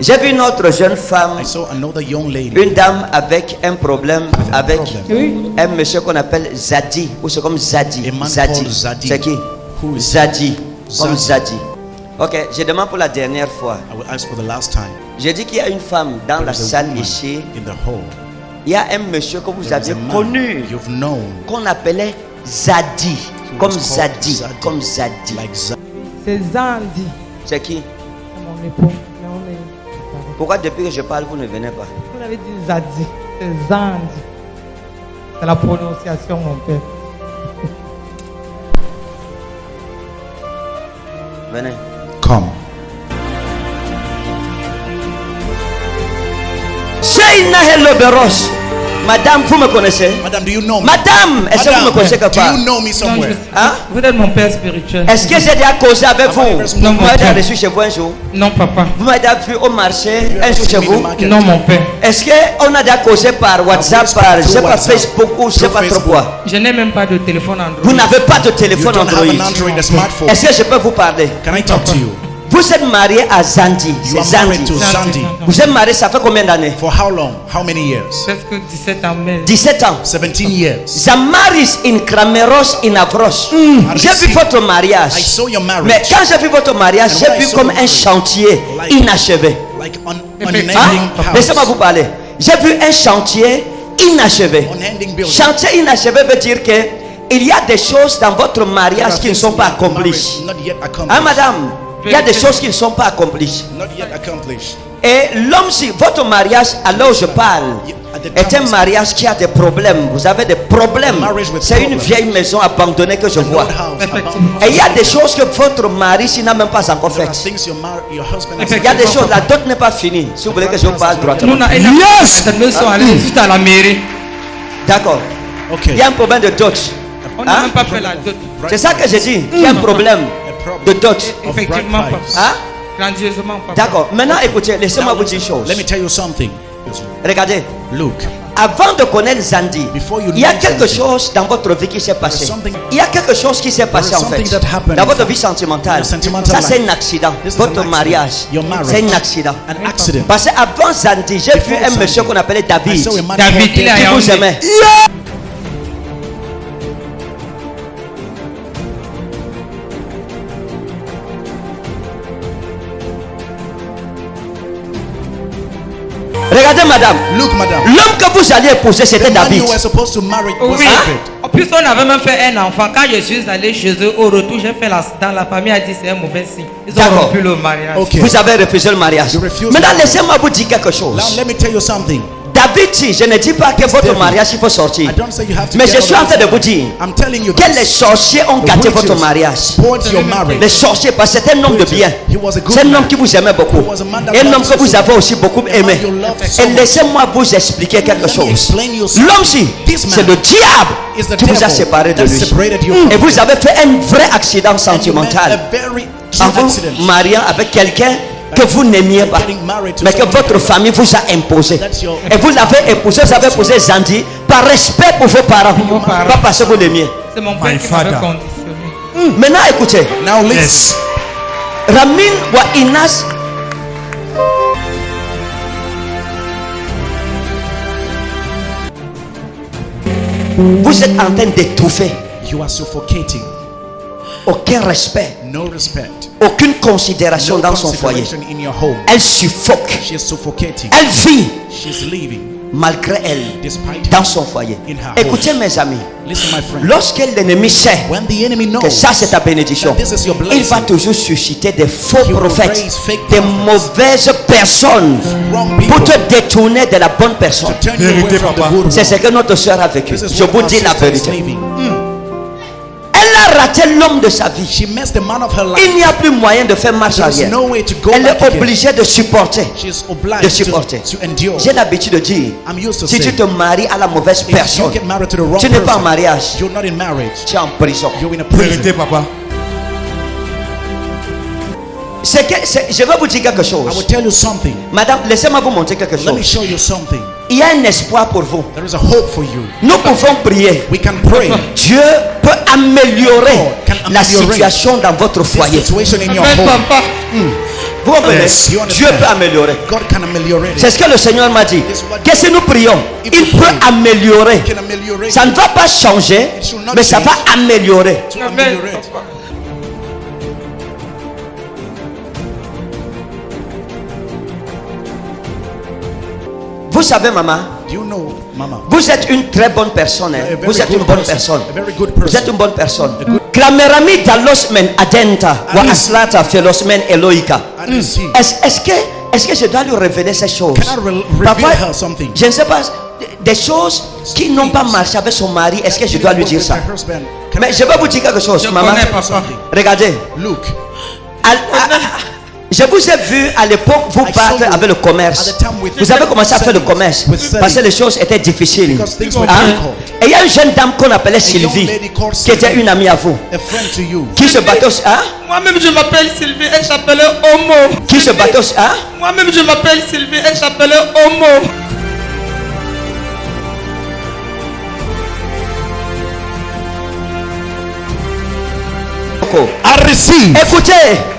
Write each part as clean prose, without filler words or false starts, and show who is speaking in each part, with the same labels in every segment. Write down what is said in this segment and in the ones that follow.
Speaker 1: J'ai vu une autre jeune femme,
Speaker 2: I saw another young lady.
Speaker 1: une dame avec un problème avec
Speaker 3: Oui.
Speaker 1: un monsieur qu'on appelle Zadi, ou c'est comme Zadi.
Speaker 2: A man
Speaker 1: Zadi.
Speaker 2: called Zadi.
Speaker 1: C'est qui?
Speaker 2: Who is
Speaker 1: Zadi. Comme
Speaker 2: Zadi.
Speaker 1: Zadi. Ok, je demande pour la dernière fois.
Speaker 2: I will ask for the last time.
Speaker 1: J'ai dit qu'il y a une femme dans la
Speaker 2: There is a
Speaker 1: salle
Speaker 2: woman
Speaker 1: ici.
Speaker 2: in the hall.
Speaker 1: Il y a un monsieur que vous
Speaker 2: There is
Speaker 1: avez
Speaker 2: a man
Speaker 1: connu,
Speaker 2: you've known.
Speaker 1: qu'on appelait Zadi.
Speaker 2: Who
Speaker 1: Comme
Speaker 2: was called
Speaker 1: Zadi. Comme Zadi.
Speaker 2: Like Zadi.
Speaker 3: C'est Zandi.
Speaker 1: C'est qui?
Speaker 3: C'est mon époux. Mais on est-
Speaker 1: Pourquoi depuis que je parle, vous ne venez pas?
Speaker 3: Vous avez dit Zadi. C'est Zandi. C'est la prononciation, mon père.
Speaker 1: Venez.
Speaker 2: Come.
Speaker 1: Sheina Hello Beros. Madame, vous me connaissez?
Speaker 2: Madam, do you know me?
Speaker 1: Madame, est-ce que vous me connaissez quelque
Speaker 2: do
Speaker 1: part?
Speaker 2: you know me somewhere?
Speaker 1: Hein?
Speaker 3: Vous êtes mon père spirituel.
Speaker 1: Est-ce que j'ai déjà causé avec vous?
Speaker 3: Non,
Speaker 1: Vous
Speaker 3: mon
Speaker 1: m'avez déjà
Speaker 3: père.
Speaker 1: reçu chez vous un jour?
Speaker 3: Non, papa.
Speaker 1: Vous m'avez déjà vu au marché un jour chez vous?
Speaker 3: Non, mon père.
Speaker 1: Est-ce qu'on a déjà causé par WhatsApp, par je sais pas Facebook ou je sais pas trop quoi?
Speaker 3: Je n'ai même pas de téléphone Android.
Speaker 1: Vous n'avez pas de
Speaker 2: You
Speaker 1: téléphone
Speaker 2: don't have an
Speaker 1: Android.
Speaker 2: Android, a smartphone.
Speaker 1: Est-ce que je peux vous parler?
Speaker 2: Can I talk to you?
Speaker 1: Vous êtes marié à Zandi.
Speaker 2: You
Speaker 1: C'est
Speaker 2: are married
Speaker 1: Zandi.
Speaker 2: to Sandy.
Speaker 1: Vous êtes marié, ça fait combien d'années?
Speaker 2: For how long? How many years?
Speaker 3: Presque 17 ans. Mais
Speaker 1: 17 ans.
Speaker 2: 17 years.
Speaker 1: Zamaris in Krameros in Avros. J'ai vu votre mariage.
Speaker 2: I saw your
Speaker 1: Mais
Speaker 2: marriage.
Speaker 1: quand j'ai vu votre mariage,
Speaker 2: And
Speaker 1: j'ai
Speaker 2: when I
Speaker 1: vu
Speaker 2: saw
Speaker 1: comme
Speaker 2: your
Speaker 1: un
Speaker 2: marriage,
Speaker 1: chantier
Speaker 2: like-
Speaker 1: inachevé.
Speaker 2: Like on
Speaker 1: Hein?
Speaker 2: unending
Speaker 1: Laissez-moi vous
Speaker 2: house.
Speaker 1: parler. J'ai vu un chantier inachevé.
Speaker 2: Unending building.
Speaker 1: Chantier inachevé veut dire que il y a des choses dans votre mariage qui ne sont pas accomplies.
Speaker 2: Marriage not yet
Speaker 1: Hein,
Speaker 2: accomplished.
Speaker 1: madame? Il y a des choses qui ne sont pas accomplies.
Speaker 2: Not yet accomplished.
Speaker 1: Et l'homme, si votre mariage, à l'heure où je parle, est un mariage qui a des problèmes. Vous avez des problèmes. C'est une vieille maison abandonnée que je vois.
Speaker 2: Old house.
Speaker 3: Effectivement.
Speaker 1: Et il y a des choses que votre mari s'il n'a même pas encore
Speaker 2: There are
Speaker 1: faites.
Speaker 2: things your husband has
Speaker 1: Il y a des choses, la dot n'est pas finie. Si vous voulez que je vous parle
Speaker 3: Nous,
Speaker 1: droitement.
Speaker 3: yes! Nous sommes allés juste à la mairie.
Speaker 1: D'accord.
Speaker 2: Okay.
Speaker 1: Il y a un problème de dot.
Speaker 3: On n'a
Speaker 1: Hein?
Speaker 3: même pas fait la dot.
Speaker 1: C'est ça que j'ai dit. Il y a un problème de dot.
Speaker 3: Effectivement,
Speaker 2: bride
Speaker 3: papa.
Speaker 2: price.
Speaker 1: Hein?
Speaker 3: Grandiosement, papa.
Speaker 1: D'accord. Maintenant, écoutez, laissez-moi
Speaker 2: Now,
Speaker 1: vous dire une chose.
Speaker 2: let me tell you something.
Speaker 1: Regardez.
Speaker 2: Look,
Speaker 1: Avant de connaître Zandi,
Speaker 2: Before you
Speaker 1: il y a
Speaker 2: know
Speaker 1: quelque
Speaker 2: Zandi,
Speaker 1: chose dans votre vie qui s'est passé.
Speaker 2: something-
Speaker 1: Il y a quelque chose qui s'est passé en fait
Speaker 2: something that happened
Speaker 1: dans votre vie sentimentale.
Speaker 2: in your sentimental
Speaker 1: Ça c'est
Speaker 2: life.
Speaker 1: un accident.
Speaker 2: This is
Speaker 1: Votre
Speaker 2: an accident.
Speaker 1: mariage,
Speaker 2: Your marriage.
Speaker 1: c'est un accident.
Speaker 2: an accident.
Speaker 1: Parce qu'avant Zandi, j'ai vu
Speaker 2: Before
Speaker 1: un monsieur
Speaker 2: Zandi,
Speaker 1: qu'on appelait
Speaker 2: I
Speaker 1: David
Speaker 2: saw a man
Speaker 3: David,
Speaker 2: called
Speaker 3: il est
Speaker 1: qui
Speaker 3: à
Speaker 1: vous
Speaker 3: Yaoundé.
Speaker 1: aimait. Regardez madame,
Speaker 2: Look, madam.
Speaker 1: l'homme que vous alliez épouser c'était
Speaker 2: The man
Speaker 1: David.
Speaker 2: you were supposed to marry was
Speaker 3: Oui.
Speaker 2: David.
Speaker 3: En plus, on avait même fait un enfant. Quand je suis allé chez eux, au retour, j'ai fait dans la famille a dit c'est un mauvais signe. Ils ont
Speaker 1: D'accord.
Speaker 3: rompu le mariage.
Speaker 2: Okay.
Speaker 1: Vous avez refusé le mariage.
Speaker 2: You refused
Speaker 1: Maintenant
Speaker 2: the
Speaker 1: laissez-moi vous dire quelque
Speaker 2: Now
Speaker 1: chose.
Speaker 2: let me tell you something.
Speaker 1: David dit, je ne dis pas que votre
Speaker 2: David.
Speaker 1: mariage il faut sortir.
Speaker 2: I don't say you have to
Speaker 1: Mais
Speaker 2: get
Speaker 1: je
Speaker 2: out
Speaker 1: suis
Speaker 2: of
Speaker 1: en train de
Speaker 2: this.
Speaker 1: vous dire
Speaker 2: I'm telling you
Speaker 1: que les
Speaker 2: this.
Speaker 1: sorciers ont
Speaker 2: The
Speaker 1: gâté votre
Speaker 2: witches
Speaker 1: mariage.
Speaker 2: spoiled your marriage.
Speaker 1: Les sorciers, parce que c'est un homme de bien.
Speaker 2: He was a good
Speaker 1: C'est un homme
Speaker 2: man.
Speaker 1: qui vous aimait beaucoup.
Speaker 2: He was a man that
Speaker 1: Et un homme
Speaker 2: loved
Speaker 1: que
Speaker 2: you
Speaker 1: vous
Speaker 2: so
Speaker 1: avez aussi beaucoup
Speaker 2: A
Speaker 1: aimé.
Speaker 2: man you loved so
Speaker 1: Et
Speaker 2: much.
Speaker 1: laissez-moi vous expliquer quelque
Speaker 2: Let me
Speaker 1: chose.
Speaker 2: explain you something.
Speaker 1: L'homme-ci,
Speaker 2: This man
Speaker 1: c'est le diable
Speaker 2: is the
Speaker 1: qui vous a
Speaker 2: devil
Speaker 1: séparé de
Speaker 2: that
Speaker 1: lui.
Speaker 2: separated you
Speaker 1: Et
Speaker 2: from
Speaker 1: vous
Speaker 2: him.
Speaker 1: avez fait un vrai accident
Speaker 2: And you made
Speaker 1: sentimental
Speaker 2: a very
Speaker 1: en
Speaker 2: true
Speaker 1: vous
Speaker 2: accident.
Speaker 1: mariant avec quelqu'un que vous n'aimiez pas,
Speaker 2: Getting married to
Speaker 1: mais que
Speaker 2: someone
Speaker 1: votre famille vous a imposé.
Speaker 2: That's your-
Speaker 1: Et vous l'avez épousé, vous avez épousé Zandi par respect pour vos parents,
Speaker 3: vos parents.
Speaker 1: pas parce que vous l'aimiez.
Speaker 3: C'est mon
Speaker 4: My
Speaker 3: père qui m'avait
Speaker 4: father.
Speaker 3: conditionné.
Speaker 1: Maintenant écoutez,
Speaker 2: Now listen.
Speaker 4: Yes.
Speaker 1: Ramin wa Inas, vous êtes en train d'étouffer.
Speaker 2: You are suffocating.
Speaker 1: Aucun respect,
Speaker 2: No respect.
Speaker 1: aucune considération
Speaker 2: No
Speaker 1: dans son foyer.
Speaker 2: consideration in your home.
Speaker 1: Elle suffoque,
Speaker 2: She is suffocating.
Speaker 1: elle vit
Speaker 2: She's leaving
Speaker 1: malgré elle
Speaker 2: despite
Speaker 1: dans son foyer.
Speaker 2: In her
Speaker 1: Écoutez mes amis,
Speaker 2: Listen, my friend.
Speaker 1: lorsque l'ennemi sait
Speaker 2: When the enemy knows
Speaker 1: que ça c'est ta bénédiction,
Speaker 2: that this is your
Speaker 1: il
Speaker 2: blessing,
Speaker 1: va toujours susciter des faux
Speaker 2: He will
Speaker 1: prophètes,
Speaker 2: raise fake
Speaker 1: des
Speaker 2: prophets,
Speaker 1: mauvaises personnes
Speaker 2: wrong
Speaker 1: pour
Speaker 2: people,
Speaker 1: te détourner de la bonne personne.
Speaker 2: turn you away
Speaker 4: Vérité,
Speaker 2: from the
Speaker 4: papa.
Speaker 2: good
Speaker 1: C'est ce
Speaker 2: one.
Speaker 1: que notre soeur a vécu.
Speaker 2: This is
Speaker 1: Je
Speaker 2: what
Speaker 1: vous
Speaker 2: our
Speaker 1: dis la
Speaker 2: sister is
Speaker 1: vérité.
Speaker 2: living.
Speaker 1: Elle a raté l'homme de sa vie.
Speaker 2: She missed the man of her life.
Speaker 1: Il n'y a plus moyen de faire marche
Speaker 2: There's
Speaker 1: arrière.
Speaker 2: no way to go
Speaker 1: Elle
Speaker 2: back
Speaker 1: est
Speaker 2: again.
Speaker 1: obligée de supporter.
Speaker 2: She's
Speaker 1: De
Speaker 2: obliged
Speaker 1: supporter.
Speaker 2: to endure.
Speaker 1: J'ai l'habitude de dire,
Speaker 2: I'm used to
Speaker 1: si tu
Speaker 2: saying,
Speaker 1: te maries à la mauvaise
Speaker 2: if you
Speaker 1: personne,
Speaker 2: get married to the wrong
Speaker 1: tu n'es pas en
Speaker 2: person,
Speaker 1: mariage,
Speaker 2: you're not in marriage.
Speaker 1: tu es en prison.
Speaker 2: You're in a prison.
Speaker 4: Vérité, papa.
Speaker 1: Je vais vous dire quelque
Speaker 2: I will
Speaker 1: chose.
Speaker 2: tell you something.
Speaker 1: Madame, laissez-moi vous montrer quelque
Speaker 2: Let me
Speaker 1: chose.
Speaker 2: show you something.
Speaker 1: Il y a un espoir pour vous.
Speaker 2: There is a hope for you.
Speaker 1: Nous pouvons prier.
Speaker 2: We can pray.
Speaker 1: Dieu peut améliorer
Speaker 2: God can
Speaker 1: la
Speaker 2: ameliorate
Speaker 1: situation dans votre
Speaker 2: This
Speaker 1: foyer.
Speaker 2: situation in your
Speaker 3: Mais
Speaker 2: home.
Speaker 3: papa,
Speaker 1: Vous comprenez?
Speaker 2: Yes, you
Speaker 1: Dieu
Speaker 2: understand.
Speaker 1: peut améliorer.
Speaker 2: God can ameliorate
Speaker 1: C'est
Speaker 2: it.
Speaker 1: ce que le Seigneur m'a dit. Que si nous prions,
Speaker 2: If
Speaker 1: il
Speaker 2: we
Speaker 1: peut
Speaker 2: pray,
Speaker 1: améliorer.
Speaker 2: He can ameliorate
Speaker 1: Ça ne
Speaker 2: it.
Speaker 1: va pas changer,
Speaker 2: It should not
Speaker 1: mais ça va
Speaker 2: change.
Speaker 1: améliorer.
Speaker 2: To
Speaker 3: Amen.
Speaker 2: ameliorate.
Speaker 1: Vous savez, maman,
Speaker 2: Do you know, Mama?
Speaker 1: vous êtes une très bonne personne. Hein.
Speaker 2: A very
Speaker 1: Vous êtes
Speaker 2: good
Speaker 1: une bonne
Speaker 2: person.
Speaker 1: personne.
Speaker 2: A very good
Speaker 1: Vous êtes
Speaker 2: person.
Speaker 1: une bonne personne. Klamerami dalosmen adenta wa aslata felosmen eloika.
Speaker 2: And you see,
Speaker 1: Est-ce que je dois lui révéler ces choses?
Speaker 2: can I reveal
Speaker 1: Parfois,
Speaker 2: her something?
Speaker 1: je ne sais pas, des choses qui n'ont pas marché avec son mari, est-ce que je dois lui dire ça?
Speaker 2: Her husband. Can
Speaker 1: Mais je vais vous dire quelque chose,
Speaker 3: Je
Speaker 1: maman.
Speaker 3: connais, papa.
Speaker 1: Regardez,
Speaker 2: Look,
Speaker 1: je vous ai vu à l'époque vous
Speaker 2: I
Speaker 1: battre
Speaker 2: saw you
Speaker 1: avec le commerce.
Speaker 2: at the time with
Speaker 1: Vous avez commencé à faire le
Speaker 2: selling,
Speaker 1: commerce
Speaker 2: with selling.
Speaker 1: parce que les choses étaient difficiles.
Speaker 2: Because things were
Speaker 1: Hein?
Speaker 2: difficult.
Speaker 1: Et il y a une jeune dame qu'on appelait
Speaker 2: young
Speaker 1: Sylvie,
Speaker 2: lady called
Speaker 1: qui était
Speaker 2: Sylvie.
Speaker 1: une amie à vous,
Speaker 2: a friend to you.
Speaker 1: qui se battait aussi, hein?
Speaker 3: Moi-même, je m'appelle Sylvie, elle s'appelait Homo.
Speaker 1: Qui se battait aussi, hein?
Speaker 3: Moi-même, je m'appelle Sylvie, elle s'appelait Homo.
Speaker 2: I receive.
Speaker 1: Écoutez,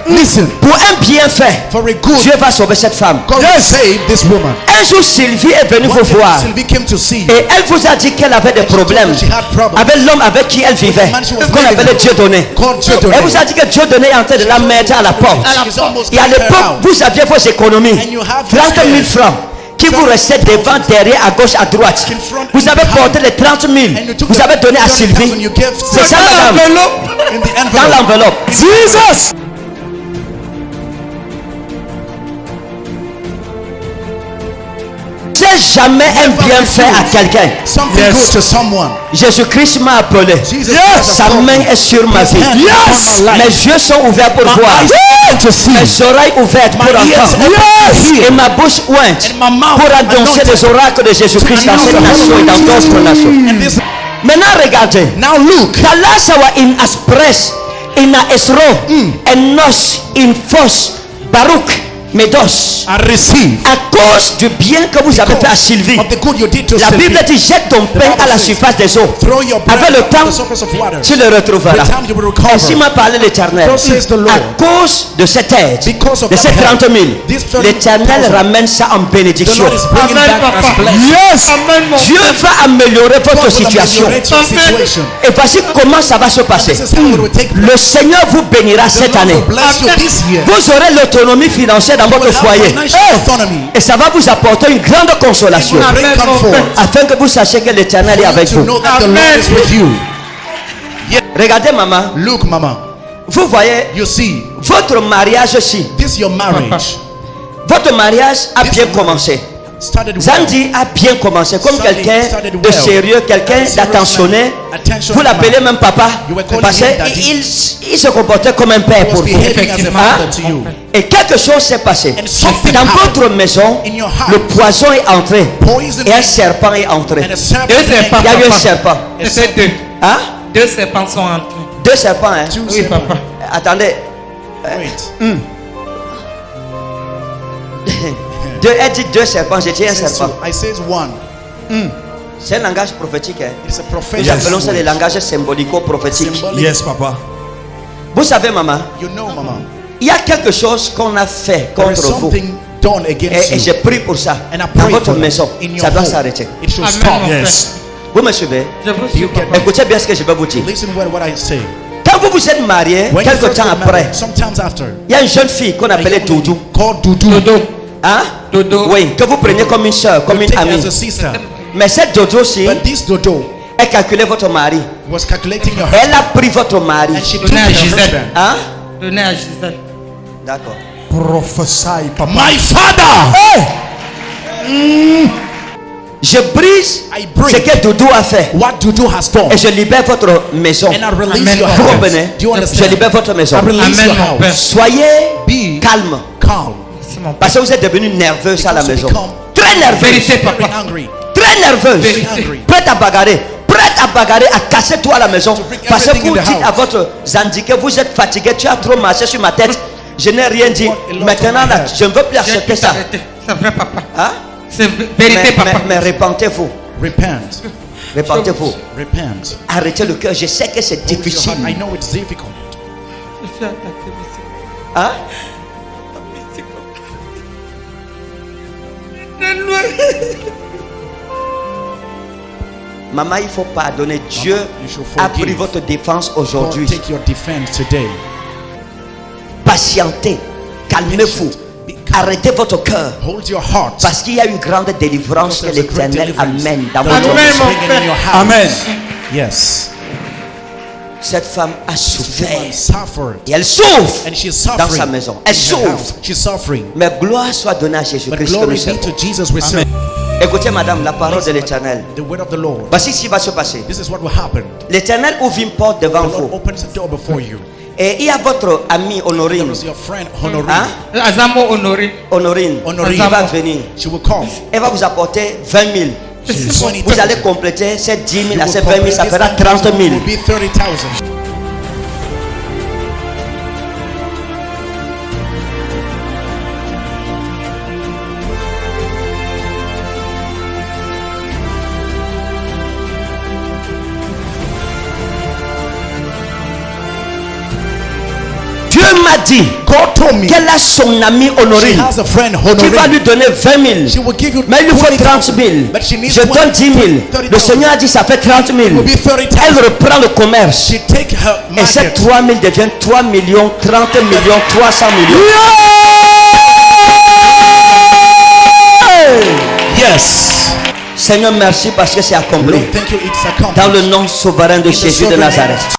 Speaker 2: Listen,
Speaker 1: pour un bienfait,
Speaker 2: for a good,
Speaker 1: Dieu va sauver cette femme.
Speaker 2: God will save this woman.
Speaker 1: Un jour, Sylvie est venue
Speaker 2: One
Speaker 1: vous
Speaker 2: day,
Speaker 1: voir
Speaker 2: Sylvie came to see you.
Speaker 1: et elle vous a dit qu'elle avait des problèmes
Speaker 2: She had problems.
Speaker 1: avec l'homme avec qui elle vivait,
Speaker 2: man she was
Speaker 1: qu'on
Speaker 2: living
Speaker 1: appelait
Speaker 2: with.
Speaker 1: Dieu donné.
Speaker 2: Called Dieudonné.
Speaker 1: Elle vous a dit que Dieu donné est en train de la mettre à la porte.
Speaker 2: She's almost
Speaker 1: Et à
Speaker 2: kicked her
Speaker 1: l'époque,
Speaker 2: out.
Speaker 1: vous aviez vos économies,
Speaker 2: And you have
Speaker 1: 30 000
Speaker 2: your
Speaker 1: francs, qui vous restaient devant, derrière, à gauche, à droite.
Speaker 2: In front,
Speaker 1: Vous avez
Speaker 2: behind.
Speaker 1: porté les 30 000,
Speaker 2: And you took
Speaker 1: vous
Speaker 2: the
Speaker 1: avez donné à
Speaker 2: 30,000
Speaker 1: Sylvie.
Speaker 2: you gave
Speaker 1: C'est ça, madame,
Speaker 2: in the
Speaker 1: dans
Speaker 2: envelope.
Speaker 1: l'enveloppe. Jesus! C'est jamais un bienfait à quelqu'un.
Speaker 2: Something good to someone.
Speaker 1: Jésus-Christ m'a appelé.
Speaker 2: Jesus
Speaker 1: Yes.
Speaker 2: Christ has
Speaker 1: Sa
Speaker 2: called
Speaker 1: main
Speaker 2: me.
Speaker 1: est sur ma vie.
Speaker 2: hand is on my life.
Speaker 1: Mes yeux sont ouverts pour
Speaker 2: My
Speaker 1: voir.
Speaker 2: eyes are open to see.
Speaker 1: Mes oreilles ouvertes pour
Speaker 2: My ears
Speaker 1: entendre.
Speaker 2: open to hear.
Speaker 1: Et ma bouche ointe
Speaker 2: And my mouth
Speaker 1: pour annoncer
Speaker 2: anointed.
Speaker 1: les oracles de Jésus-Christ dans
Speaker 2: announce
Speaker 1: cette
Speaker 2: the
Speaker 1: nation et dans d'autres nations.
Speaker 2: And this,
Speaker 1: Maintenant, regardez.
Speaker 2: now look.
Speaker 1: Talasawa in Aspres, in Esro, en Nos, in Fos, Baruch, Medos.
Speaker 2: I receive
Speaker 1: À cause du bien que vous avez fait à Sylvie.
Speaker 2: of the good you did to
Speaker 1: La
Speaker 2: Sylvie.
Speaker 1: Bible dit jette ton pain à la surface des eaux.
Speaker 2: Throw your bread
Speaker 1: Avec le
Speaker 2: on
Speaker 1: temps,
Speaker 2: the surface of water.
Speaker 1: tu le retrouveras.
Speaker 2: The time you will recover.
Speaker 1: Ainsi m'a parlé l'Éternel.
Speaker 2: So says the Lord.
Speaker 1: À cause de cette aide,
Speaker 2: Because of
Speaker 1: de
Speaker 2: that
Speaker 1: ces 30 000,
Speaker 2: help, this 30,000,
Speaker 1: l'Éternel ramène ça en
Speaker 2: The
Speaker 1: bénédiction.
Speaker 2: Lord is bringing
Speaker 3: Amen,
Speaker 2: back as
Speaker 3: papa.
Speaker 2: blessing.
Speaker 1: Yes!
Speaker 3: Amen, mon
Speaker 1: Dieu va améliorer votre
Speaker 2: God will
Speaker 1: situation.
Speaker 2: ameliorate your situation.
Speaker 1: Et voici comment ça va se passer.
Speaker 2: This is how it will take place.
Speaker 1: Le Seigneur vous bénira
Speaker 2: The
Speaker 1: cette
Speaker 2: Lord
Speaker 1: année.
Speaker 2: will bless you this year.
Speaker 1: Vous aurez l'autonomie financière dans
Speaker 2: You
Speaker 1: votre
Speaker 2: will have
Speaker 1: foyer.
Speaker 2: financial autonomy.
Speaker 1: Et ça va vous apporter une grande consolation.
Speaker 2: It will bring
Speaker 3: Amen, mon
Speaker 2: comfort.
Speaker 3: frère.
Speaker 1: Afin que vous sachiez que l'Éternel est
Speaker 2: For you
Speaker 1: avec
Speaker 2: to
Speaker 1: vous.
Speaker 2: know that the
Speaker 3: Amen.
Speaker 2: Lord is with you.
Speaker 1: Regardez maman,
Speaker 2: Look, Mama,
Speaker 1: vous voyez,
Speaker 2: you see,
Speaker 1: votre mariage aussi.
Speaker 2: this your marriage
Speaker 1: Votre mariage a bien commencé.
Speaker 2: started well.
Speaker 1: Zandi a bien commencé comme
Speaker 2: Started-
Speaker 1: quelqu'un
Speaker 2: started
Speaker 1: de
Speaker 2: well.
Speaker 1: sérieux, quelqu'un
Speaker 2: Serious
Speaker 1: d'attentionné.
Speaker 2: man, attention
Speaker 1: Vous l'appelez
Speaker 2: man.
Speaker 1: même papa
Speaker 2: You were calling
Speaker 1: parce
Speaker 2: him daddy.
Speaker 1: qu'il se comportait comme un père
Speaker 2: He
Speaker 1: pour
Speaker 2: was
Speaker 1: vous.
Speaker 2: behaving as a
Speaker 3: Effectivement.
Speaker 2: father to you.
Speaker 1: Et quelque chose s'est passé.
Speaker 2: And something
Speaker 1: Dans
Speaker 2: happened.
Speaker 1: votre maison,
Speaker 2: In your house.
Speaker 1: le poison est entré
Speaker 2: Poison
Speaker 1: et un serpent est entré.
Speaker 2: and a serpent.
Speaker 3: Deux serpents,
Speaker 1: Il y a eu un
Speaker 3: papa.
Speaker 1: serpent.
Speaker 3: C'était deux.
Speaker 1: Hein?
Speaker 3: Deux serpents sont entrés.
Speaker 1: Deux serpents, hein?
Speaker 2: Two
Speaker 3: Oui,
Speaker 2: serpents.
Speaker 3: papa.
Speaker 1: Attendez.
Speaker 2: Wait.
Speaker 1: Elle dit deux serpents, j'ai dit un
Speaker 2: It says
Speaker 1: serpent.
Speaker 2: two. I says one.
Speaker 1: C'est un langage prophétique. Hein?
Speaker 2: It's a
Speaker 1: Nous
Speaker 2: prophetic
Speaker 1: appelons ça
Speaker 2: word.
Speaker 1: des langages symbolico-prophétiques.
Speaker 2: Symbolic.
Speaker 4: Yes, Papa.
Speaker 1: Vous savez, maman,
Speaker 2: You know, Mama,
Speaker 1: il y a quelque chose qu'on a fait
Speaker 2: there is
Speaker 1: contre vous.
Speaker 2: something done against
Speaker 1: Et
Speaker 2: you.
Speaker 1: j'ai prié pour ça.
Speaker 2: And I
Speaker 1: Dans
Speaker 2: pray
Speaker 1: votre
Speaker 2: for that
Speaker 1: maison,
Speaker 2: in your
Speaker 1: ça doit
Speaker 2: home.
Speaker 1: s'arrêter.
Speaker 2: It should
Speaker 3: Amen,
Speaker 2: stop.
Speaker 3: mon frère.
Speaker 4: Yes.
Speaker 1: Vous me suivez?
Speaker 3: Je vous suis,
Speaker 2: You get
Speaker 3: papa.
Speaker 1: Écoutez bien ce que je vais vous dire.
Speaker 2: Listen well what I say.
Speaker 1: Quand vous vous êtes marié,
Speaker 2: When you
Speaker 1: quelque
Speaker 2: first
Speaker 1: temps
Speaker 2: got
Speaker 1: après,
Speaker 2: married, sometimes after,
Speaker 1: il y a une jeune fille qu'on
Speaker 2: a
Speaker 1: appelait
Speaker 2: young lady
Speaker 1: Doudou.
Speaker 2: called Dudu.
Speaker 3: Dodo.
Speaker 1: Hein?
Speaker 3: Dodo.
Speaker 1: Oui, que vous preniez comme une soeur, comme
Speaker 2: You
Speaker 1: une
Speaker 2: take
Speaker 1: amie.
Speaker 2: as a sister.
Speaker 1: Mais cette Dodo aussi,
Speaker 2: But this Dodo
Speaker 1: elle calculait votre mari.
Speaker 2: was calculating your
Speaker 1: Elle
Speaker 2: husband.
Speaker 1: a pris votre mari.
Speaker 2: And she took
Speaker 3: Donnez à
Speaker 2: your
Speaker 3: Gisèle.
Speaker 2: husband.
Speaker 1: Hein?
Speaker 3: Donnez à Gisèle.
Speaker 1: D'accord.
Speaker 4: Prophesy, Papa.
Speaker 2: My father!
Speaker 1: Je brise
Speaker 2: I break
Speaker 1: ce que Doudou a fait.
Speaker 2: what Dudu has done.
Speaker 1: Et je libère votre maison.
Speaker 2: And I release
Speaker 3: Amen.
Speaker 2: your
Speaker 1: Vous
Speaker 2: house.
Speaker 1: comprenez?
Speaker 2: Do you
Speaker 1: Je
Speaker 2: understand?
Speaker 1: libère votre maison.
Speaker 2: I release
Speaker 3: Amen,
Speaker 2: your
Speaker 3: mon père.
Speaker 2: house.
Speaker 1: Soyez
Speaker 2: Be
Speaker 1: calme.
Speaker 2: calm.
Speaker 3: C'est mon père.
Speaker 1: Parce que vous êtes devenu nerveuse à la
Speaker 2: Because you
Speaker 1: maison.
Speaker 2: become
Speaker 1: Très nerveuse.
Speaker 3: Vérité,
Speaker 2: very
Speaker 3: papa.
Speaker 2: angry.
Speaker 1: Très nerveuse.
Speaker 3: Very
Speaker 2: angry.
Speaker 1: Prête à bagarrer. Prête à bagarrer, à casser tout à la maison.
Speaker 2: bring
Speaker 1: Parce que
Speaker 2: everything
Speaker 1: vous
Speaker 2: in the
Speaker 1: dites
Speaker 2: house.
Speaker 1: à votre Zandi que vous êtes fatigué. Tu as trop marché sur ma tête. Je n'ai rien dit.
Speaker 2: What a lot
Speaker 1: Maintenant,
Speaker 2: on my
Speaker 1: là,
Speaker 2: head.
Speaker 1: je ne veux plus
Speaker 3: J'ai
Speaker 1: accepter
Speaker 3: tout
Speaker 1: ça.
Speaker 3: arrêté. C'est vrai, papa.
Speaker 1: Hein?
Speaker 3: C'est vérité, papa.
Speaker 1: Mais repentez-vous.
Speaker 2: Repent.
Speaker 1: Repentez-vous.
Speaker 2: Repent.
Speaker 1: Arrêtez le cœur. Je sais que c'est
Speaker 2: Hold your
Speaker 1: difficile.
Speaker 2: heart. I know it's difficult.
Speaker 3: Je suis attaqué, monsieur.
Speaker 1: Hein?
Speaker 3: Mystique
Speaker 1: Maman, il faut pardonner. Dieu
Speaker 2: you should
Speaker 1: a
Speaker 2: forgive.
Speaker 1: pris votre défense
Speaker 2: God,
Speaker 1: aujourd'hui.
Speaker 2: take your defense today.
Speaker 1: Patientez, calmez-vous, arrêtez votre cœur,
Speaker 2: Hold your heart.
Speaker 1: parce qu'il y a une grande délivrance que
Speaker 2: Because there's a great
Speaker 1: l'Éternel
Speaker 2: deliverance
Speaker 1: amène dans
Speaker 2: the
Speaker 1: votre
Speaker 2: Lord
Speaker 1: vie.
Speaker 2: is bringing in your house.
Speaker 4: Amen.
Speaker 2: Yes.
Speaker 1: Cette femme a
Speaker 2: This
Speaker 1: souffert
Speaker 2: woman suffered.
Speaker 1: et elle souffre
Speaker 2: And she's
Speaker 1: dans
Speaker 2: suffering.
Speaker 1: sa maison. Elle
Speaker 2: in her
Speaker 1: souffre.
Speaker 2: house. She's suffering.
Speaker 1: Mais gloire soit donnée à
Speaker 2: But
Speaker 1: Jésus-Christ que
Speaker 2: glory
Speaker 1: nous
Speaker 2: be
Speaker 1: servons.
Speaker 2: to Jesus we serve.
Speaker 1: Écoutez, madame, la parole de l'Éternel.
Speaker 2: The word of the Lord.
Speaker 1: Voici ce qui va se passer.
Speaker 2: This is what will happen.
Speaker 1: L'Éternel ouvre une porte
Speaker 2: The
Speaker 1: devant
Speaker 2: Lord
Speaker 1: vous.
Speaker 2: opens a door before you.
Speaker 1: Et il y a votre amie
Speaker 2: There
Speaker 1: Honorine.
Speaker 2: is your friend Honorine.
Speaker 1: Hein?
Speaker 3: Azamo honoré.
Speaker 1: Honorine.
Speaker 2: Honorine.
Speaker 1: Elle va venir.
Speaker 2: She will come.
Speaker 1: Elle va vous apporter 20 000.
Speaker 2: She's 20,000.
Speaker 1: Vous allez compléter ces 10 000
Speaker 2: You
Speaker 1: à
Speaker 2: will
Speaker 1: ces 20 000,
Speaker 2: complete
Speaker 1: ça
Speaker 2: this
Speaker 1: fera 30 000.
Speaker 2: will be 30,000.
Speaker 1: Dieu m'a dit
Speaker 2: God told me
Speaker 1: qu'elle a son ami
Speaker 2: she
Speaker 1: Honorine
Speaker 2: has a friend
Speaker 1: qui va
Speaker 2: Honorine.
Speaker 1: lui donner 20
Speaker 2: She
Speaker 1: 000.
Speaker 2: will give you
Speaker 1: Mais il lui faut 30 000.
Speaker 2: 20,000. But she needs
Speaker 1: Je donne 10 000.
Speaker 2: 30,000.
Speaker 1: Le Seigneur a dit ça fait 30 000.
Speaker 2: will be 30,000.
Speaker 1: Elle reprend le commerce.
Speaker 2: She take her
Speaker 1: Et ces
Speaker 2: market.
Speaker 1: 3 000 deviennent 3 millions, 30 millions, 300 millions.
Speaker 2: Yes.
Speaker 1: Seigneur, merci parce que c'est accompli.
Speaker 2: Lord, thank you. It's accomplished.
Speaker 1: Dans le nom souverain de
Speaker 2: In the
Speaker 1: Jésus de
Speaker 2: sovereign name
Speaker 1: Nazareth.